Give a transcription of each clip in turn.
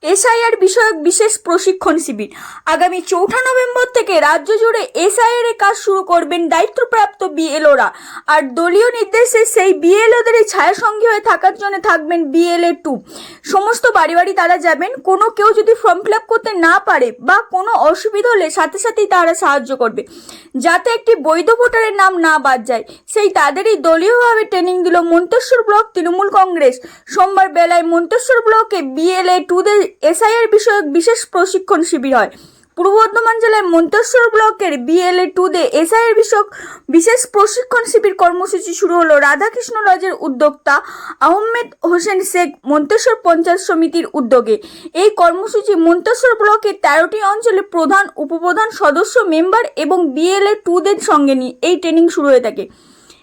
SIR বিষয়ক বিশেষ প্রশিক্ষণ শিবির আগামী 4 নভেম্বর থেকে রাজ্য জুড়ে এসআইআর এর কাজ শুরু করবেন দায়িত্বপ্রাপ্ত বিএলওরা। আর দলীয় নির্দেশে সেই বিএলওদের ছায়াসঙ্গী হয়ে থাকার জন্য থাকবেন বিএলএ 2। সমস্ত বাড়ি বাড়ি তারা যাবেন। কোনো কেউ যদি ফর্ম ফিল আপ করতে না পারে বা কোনো অসুবিধা হলে সাথে সাথেই তারা সাহায্য করবে, যাতে একটি বৈধ ভোটারের নাম না বাদ যায়। সেই তাদেরই দলীয়ভাবে ট্রেনিং দিল মন্তেশ্বর ব্লক তৃণমূল কংগ্রেস। সোমবার বেলায় মন্তেশ্বর ব্লকে বিএলএ 2দের এসআইআর বিষয়ক বিশেষ প্রশিক্ষণ শিবির হয়। পূর্ব বর্ধমান জেলার মন্তেশ্বর ব্লকের বিএলএ 2দে এসআইআর বিষয়ক বিশেষ প্রশিক্ষণ শিবির কর্মসূচি শুরু হলো রাধাকৃষ্ণ লজের উদ্যোক্তা আহমেদ হোসেন শেখ মন্তেশ্বর পঞ্চায়েত সমিতির উদ্যোগে। এই কর্মসূচি মন্তেশ্বর ব্লকের 13টি অঞ্চলের প্রধান, উপপ্রধান, সদস্য, মেম্বার এবং বিএলএ 2দের সঙ্গে নিয়ে এই ট্রেনিং শুরু হয়ে থাকে।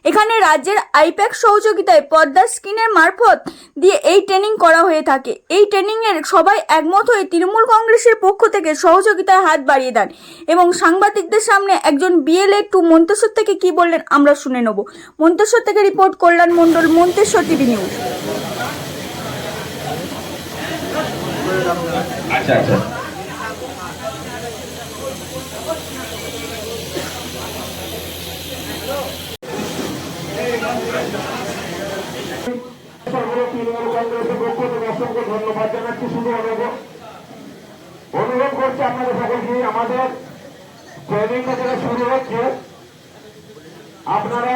এখানে রাজ্যের আইপ্যাক সহযোগিতায় পদ্মা স্কিমের মারফত দিয়ে এই ট্রেনিং করা হয়ে থাকে। এই ট্রেনিংয়ের সবাই একমত হয়ে তৃণমূল কংগ্রেসের পক্ষ থেকে সহযোগিতায় হাত বাড়িয়ে দেন এবং সাংবাদিকদের সামনে একজন বিএলএ 2 মন্তেশ্বর থেকে কি বললেন আমরা শুনে নেব। মন্তেশ্বর থেকে রিপোর্ট কল্যাণ মণ্ডল, মন্তেশ্বর টিভি নিউজ। আচ্ছা তৃণমূল কংগ্রেসের পক্ষ থেকে অসংখ্য ধন্যবাদ জানাচ্ছি। শুধু অনুরোধ করছি আপনাদের সকলকে, আমাদের ট্রেনিংটা যেটা শুরু হচ্ছে আপনারা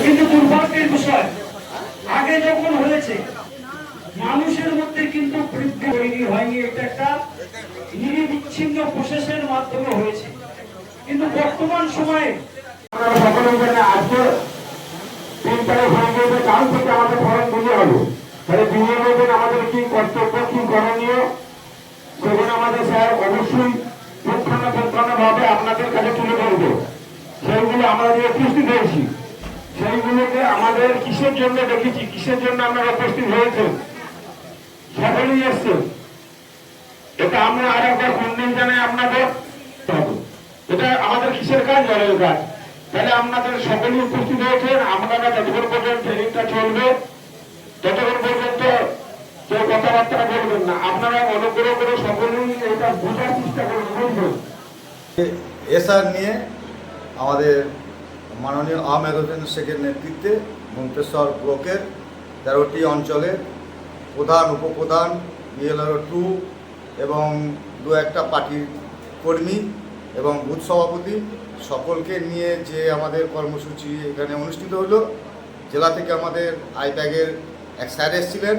কিন্তু দুর্ভাগ্যের বিষয়, আগে যখন হয়েছে মানুষের মধ্যে কিন্তু বৃদ্ধি তৈরি হয়নি। এটা একটা নিরবিচ্ছিন্ন প্রসেসের মাধ্যমে হয়েছে। কিন্তু বর্তমান সময়ে সকলে আজকে 3 তারিখ হয়ে গেছে, কাল থেকে আমাদের ফরম দিতে হবে। তাহলে বিনিয়োগের আমাদের কি কর্তব্য, কি করণীয়, সেগুলো আমাদের স্যার অবশ্যই পুঙ্খানুপুঙ্খানুভাবে আপনাদের কাছে তুলে ধরবে। সেইগুলো আমরা যে উপস্থিত হয়েছি, সেইগুলোকে আমাদের কিসের জন্য দেখেছি, কিসের জন্য আপনারা উপস্থিত হয়েছেন, সকলেই এসছে। এটা আমরা আর একবার খণ্ডন জানাই আপনাদের। এটা আমাদের কিসের কাজ, জলের কাজ। তাহলে আপনাদের সকলেই উপস্থিত হয়েছেন। আপনারা যতক্ষণ পর্যন্ত ট্রেনিংটা চলবে ততক্ষণ পর্যন্ত কেউ কথাবার্তা বলবেন না। আপনারা অনুগ্রহ করে সকলেই এটা বোঝার চেষ্টা করুন, বুঝবেন। এসআর নিয়ে আমাদের মাননীয় আহমেদ হোসেন শেখের নেতৃত্বে মন্তেশ্বর ব্লকের 13টি অঞ্চলের প্রধান, উপপ্রধান, বিএলআর 2 এবং 2-1টা পার্টির কর্মী এবং বুথ সভাপতি সকলকে নিয়ে যে আমাদের কর্মসূচি এখানে অনুষ্ঠিত হলো। জেলা থেকে আমাদের আইপ্যাকের এক স্যার এসেছিলেন।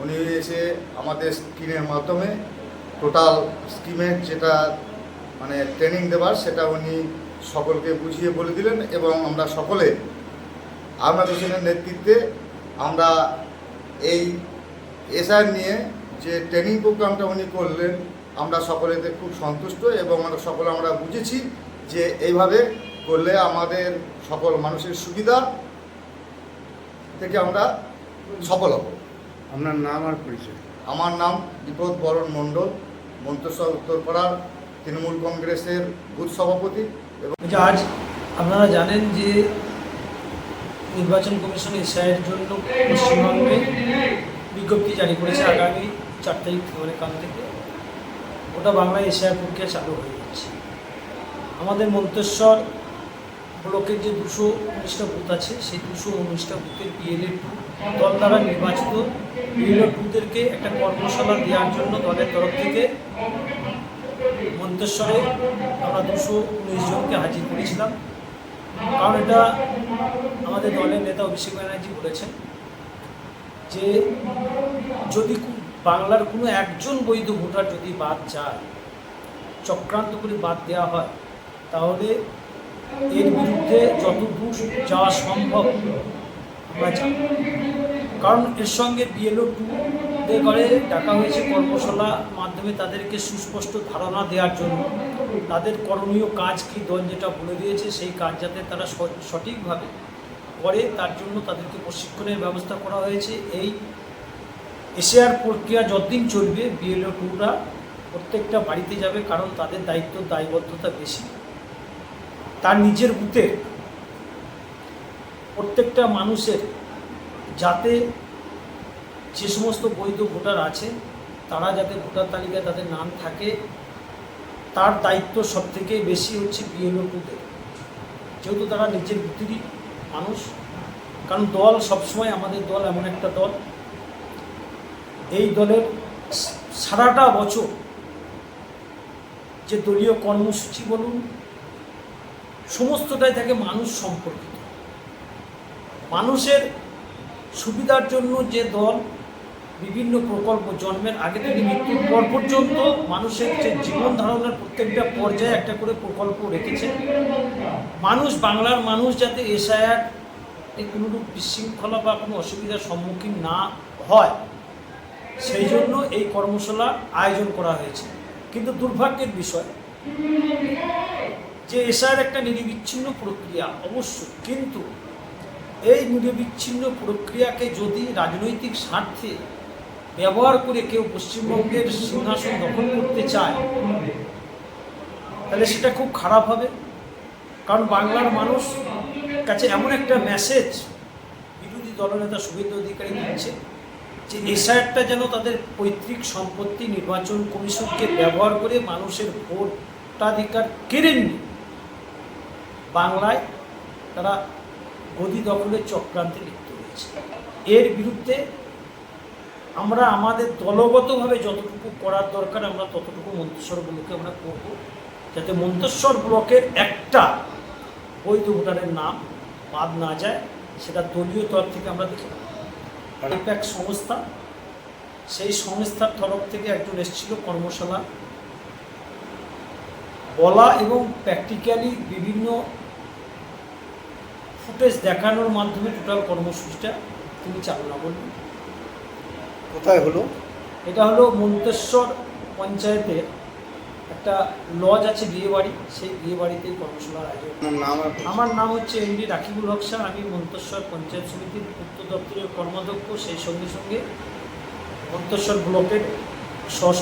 উনি এসে আমাদের স্কিমের মাধ্যমে টোটাল স্কিমের যেটা মানে ট্রেনিং দেওয়ার সেটা উনি সকলকে বুঝিয়ে বলে দিলেন এবং আমরা সকলে আহমেদ হোসেনের নেতৃত্বে আমরা এই এসআর নিয়ে যে ট্রেনিং প্রোগ্রামটা উনি করলেন আমরা সকলেতে খুব সন্তুষ্ট এবং আমরা বুঝেছি যে এইভাবে করলে আমাদের সকল মানুষের সুবিধা থেকে আমরা সফল হব। আপনার নাম আর পরিচয়? আমার নাম বিপদ বরণ মণ্ডল, মন্তেশ্বর উত্তরপাড়ার তৃণমূল কংগ্রেসের বুথ সভাপতি। এবং আজ আপনারা জানেন যে নির্বাচন কমিশন এসআইয়ের জন্য পশ্চিমবঙ্গে বিজ্ঞপ্তি জারি করেছে। আগামী 4 তারিখ মানে কাল থেকে ওটা বাংলায় এসআইয়ের প্রক্রিয়া চালু হয়ে যাচ্ছে। আমাদের মন্তেশ্বর ব্লকের যে 219টা বুথ আছে সেই 219টা বুথের BLA-2 দল দ্বারা নির্বাচিত BLA-2দেরকে একটা কর্মশালা দেওয়ার জন্য দলের তরফ থেকে মন্তেশ্বরে আমরা 219 জনকে হাজির করেছিলাম। কারণ এটা আমাদের দলের নেতা অভিষেক ব্যানার্জি বলেছেন যে যদি বাংলার কোনো একজন বৈধ ভোটার যদি বাদ যায়, চক্রান্ত করে বাদ দেওয়া হয়, তাহলে এর বিরুদ্ধে যত দূর যাওয়া সম্ভব আমরা যাব। কারণ এর সঙ্গে BLO-2 করে ডাকা হয়েছে কর্মশালার মাধ্যমে তাদেরকে সুস্পষ্ট ধারণা দেওয়ার জন্য, তাদের করণীয় কাজ কি দল যেটা বলে দিয়েছে সেই কাজ যাতে তারা সঠিকভাবে করে তার জন্য তাদেরকে প্রশিক্ষণের ব্যবস্থা করা হয়েছে। এই এসআর প্রক্রিয়া যতদিন চলবে BLO-2রা প্রত্যেকটা বাড়িতে যাবে, কারণ তাদের দায়িত্ব দায়বদ্ধতা বেশি। তার নিজের বুথের প্রত্যেকটা মানুষের যাতে যে সমস্ত বৈধ ভোটার আছে তারা যাতে ভোটার তালিকায় তাদের নাম থাকে, তার দায়িত্ব সবথেকে বেশি হচ্ছে BLO-2দের, যেহেতু তারা নিজের বুথেরই মানুষ। কারণ দল সবসময়, আমাদের দল এমন একটা দল, এই দলের সারাটা বছর যে দলীয় কর্মসূচি বলুন সমস্তটাই থাকে মানুষ সম্পর্কিত। মানুষের সুবিধার জন্য যে দল বিভিন্ন প্রকল্প জন্মের আগে থেকে মৃত্যুর পর পর্যন্ত মানুষের যে জীবন ধারণের প্রত্যেকটা পর্যায়ে একটা করে প্রকল্প রেখেছে। মানুষ, বাংলার মানুষ যাতে এসআইআর কোনোরূপ বিশৃঙ্খলা বা কোনো অসুবিধার সম্মুখীন না হয় সেই জন্য এই কর্মশালা আয়োজন করা হয়েছে। কিন্তু দুর্ভাগ্যের বিষয় যে এসআইআর একটা নিরবিচ্ছিন্ন প্রক্রিয়া অবশ্য, কিন্তু এই নিরবিচ্ছিন্ন প্রক্রিয়াকে যদি রাজনৈতিক স্বার্থে ব্যবহার করে কেউ পশ্চিমবঙ্গের সিংহাসন দখল করতে চায় তাহলে সেটা খুব খারাপ হবে। কারণ বাংলার মানুষ কাছে এমন একটা মেসেজ বিরোধী দলনেতা শুভেন্দু অধিকারী দিচ্ছে যে এসআইআরটা যেন তাদের পৈতৃক সম্পত্তি নির্বাচন কমিশনকে ব্যবহার করে মানুষের ভোটাধিকার কেড়ে নিয়ে বাংলায় তারা গদি দখলের চক্রান্তে লিপ্ত হয়েছে। এর বিরুদ্ধে আমরা আমাদের দলগতভাবে যতটুকু করার দরকার আমরা ততটুকু মন্তেশ্বর ব্লকে আমরা করব, যাতে মন্তেশ্বর ব্লকের একটা বৈধ ভোটারের নাম বাদ না যায়, সেটা দলীয় তরফ থেকে আমরা দেখে নেব। এক সংস্থা, সেই সংস্থার তরফ থেকে একজন এসেছিল কর্মশালা বলা এবং প্র্যাকটিক্যালি বিভিন্ন ফুটেজ দেখানোর মাধ্যমে টোটাল কর্মসূচিটা তিনি চালনা করলেন। কোথায় হলো? এটা হলো মন্তেশ্বর পঞ্চায়েতের একটা লজ আছে, বিয়েবাড়ি, সেই বিয়েবাড়িতেই কর্মশালার আয়োজন। আমার নাম হচ্ছে MD রাকিবুল হক স্যার। আমি মন্তেশ্বর পঞ্চায়েত সমিতির পূর্ত দপ্তরের কর্মাধ্যক্ষ, সেই সঙ্গে সঙ্গে মন্তেশ্বর ব্লকের সহ